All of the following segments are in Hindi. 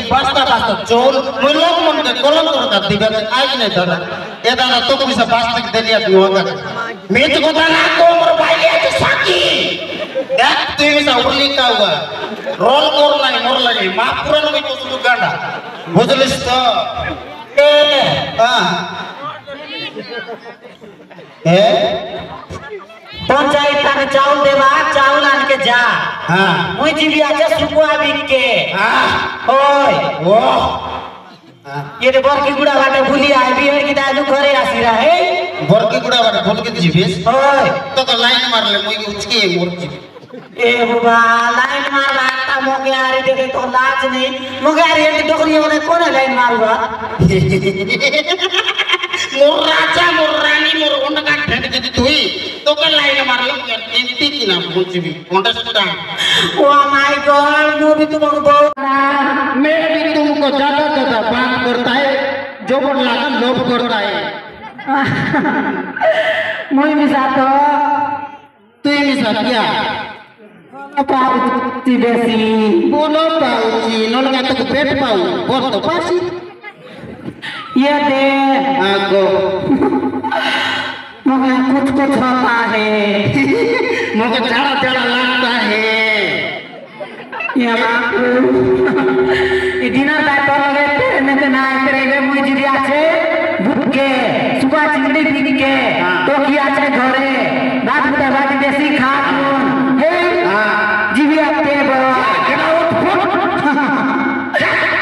basta basta chol mulok mon ke kolon korta diga aaj ne dana e dana to bisa basta ke delia duanga mit ko dana ko mor baile ati saki dak tu bisa urli kawa roll kor nai mor lagi ma puran me ko sudu ganda bujlis to panchayat का चावल देवा चावल आन के जा हां मुई जीवी आचे सुकुआ बिक के हां ओय ओ ये रे बरकी गुड़ा बाटे भूली आइ बिहेर की दादू घरे आसी रहा है बरकी गुड़ा बाटे बोल के जीवेस ओय तो लाइन मार ले मुई उचके मोर जी ए बाबा लाइन मार लाता मोगे आरे देखे तो लाज नहीं मोगे आरे ये डोकरी वाले कौन लाइन मारूगा मोर राजा मोर रानी मोर ओंड का भेट दे तुई तो के लाइन मार ले एंती की ना बुझबी अंडरस्टैंड ओ माय गॉड वो भी तुमको बहुत मैं भी तुमको ज्यादा ज्यादा बात करता है जो बोल लगा लोभ करता है मुई मिसा तो तू ही मिसा क्या पाउची बेसी बोलो पाउची नलगा तो पेट पाऊ बोल तो पासी ये दे आगो मगर कुछ कुछ होता है मुझे चढ़ा चढ़ा लगता है ये बापू ये डिनर टाइप लगे तेरे में तो ना करेंगे मुझे जी आछे भूखे सुबह चिंगड़ी पी के तो की आछे घरे रात बुता बाटी देसी खा हे जीवी आते बड़ा केना उठ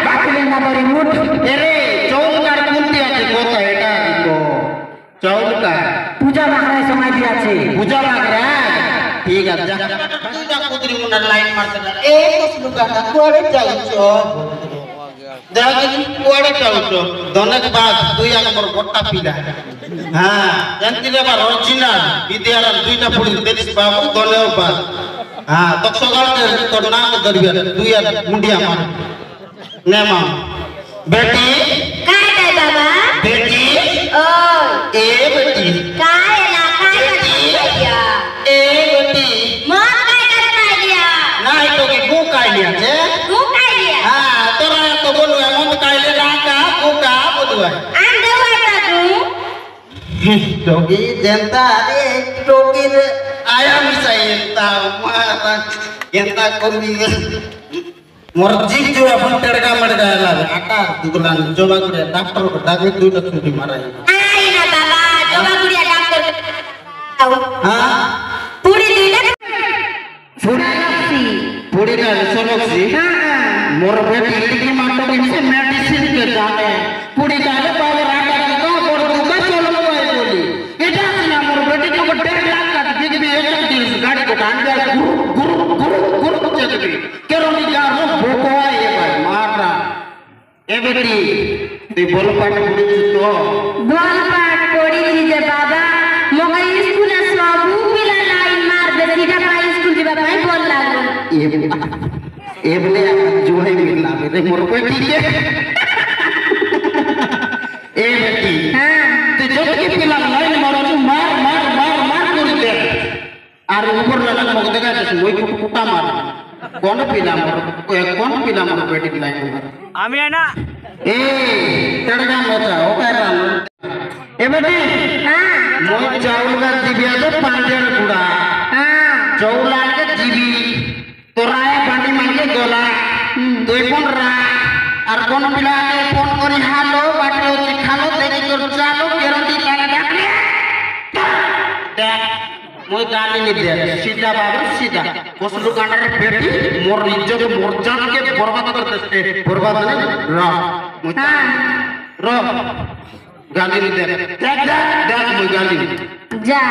बाकी लेना बड़ी मुठ अरे चौल का कुंती आछे कोता एटा को चौल का पूजा मांगरा समय दिया छे पूजा मांगरा ठीक है जा तू जा कुदरी मुना लाइन मारते ए कसलु का कोड़े जाउछो देखि कोड़े जाउछो दनक बाद दुई आग मोर गोटा पीला हां जानती रे बा ओरिजिनल विद्यालय दुईटा पुड़ी देलिस बाबू दने बाद हां तो सगाल के तो नाम दरबिया दुई आग मुंडिया मार ने मां बेटी काय काय बाबा बेटी ओ ए बेटी काय भैया ए बेटी मत काय करता गया नाही तो के को काय लिया छे तू काय लिया हां तोरा तो बोलू है मन काय ले ना का को का बोलू है आन देवाता तू टोकी जनता अरे टोकी रे आया मिसाइलता मारा जनता कोबी मोर जीव जो अपन टड़का मड़का लागे आटा दुगला जोबा करे डॉक्टर को डाके दुटा छुट्टी माराई आई ना बाबा जोबा गुड़िया डॉक्टर हां पूरी दिन पूरी का सोनोक्सी मोर बेटी लड़की माटो के से मेडिसिन के जाने पूरी का ले बाबा राका का बोल दूंगा चलो कोई बोली एटा ना मोर बेटी को 1.5 लाख का दिख भी एक दिन गाड़ी को कान दिया गुरु चल गई केरो निकार रो भोको ये भाई मारा ए बेटी तू बोल पाट पूरी तो बोल पाट कोड़ी दीजे बाबा मोगा स्कूल सबू पिला लाइन मार दे सीधा पाई स्कूल जीवा पाई बोल लागो ए बोले जो है मिलना मेरे मोर बेटी के ए बेटी हां तो जो के पिला लाइन मारो तू मार कर दे और ऊपर लगा मग देखा तो वही कुटा मार कौन पिला मोर बेटी लाइन मार आमी है ना ए तड़का मचा ओ कहरा ए बेटी हां मोय चावल का दिबिया तो पांडेर गुड़ा हां चौला के जीवी तोराए पानी मांगे गोला तुई कोन रा और कोन पिला के फोन करी हालो बाटलो खालो देखि तो चालो गेरंटी काना डाकले देख मोय गाली नि दे सीधा बाबू सीधा कसलु कांडर बेटी मोर इज्जत मोर जान के बर्बाद कर देते बर्बाद नहीं रा रो गाली नि दे देख मोय गाली जा